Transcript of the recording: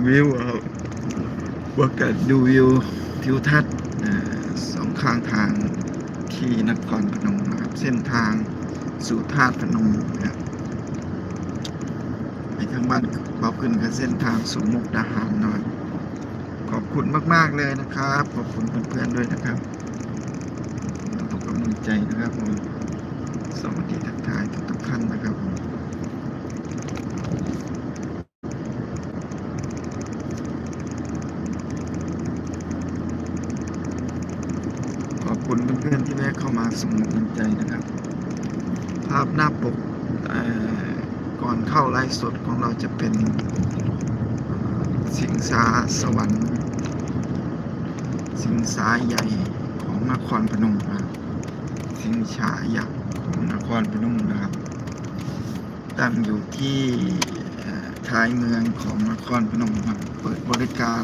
วิวว่ากันดูวิวทิวทัศน์สองข้างทางที่นครพนมนะครับเส้นทางสู่ธาตุพนมนะครับไปทางบ้านเราขึ้นกับเส้นทางสู่มุกดาหารนะครับขอบคุณมากๆเลยนะครับขอบคุณเพื่อนๆด้วยนะครับทุกกำลังใจนะครับผมสวัสดีทักทายทุกท่านนะครับผมขอบคุณเพื่อนๆที่แวะเข้ามาส่งกำลังใจนะครับภาพหน้าปกก่อนเข้าไลฟ์สดของเราจะเป็นสิงสาสวรรค์สิงสาใหญ่ของนครพนมนะครับสิงสายักษ์ของนครพนมนะครับตั้งอยู่ที่ท้ายเมืองของนครพนมครับเปิดบริการ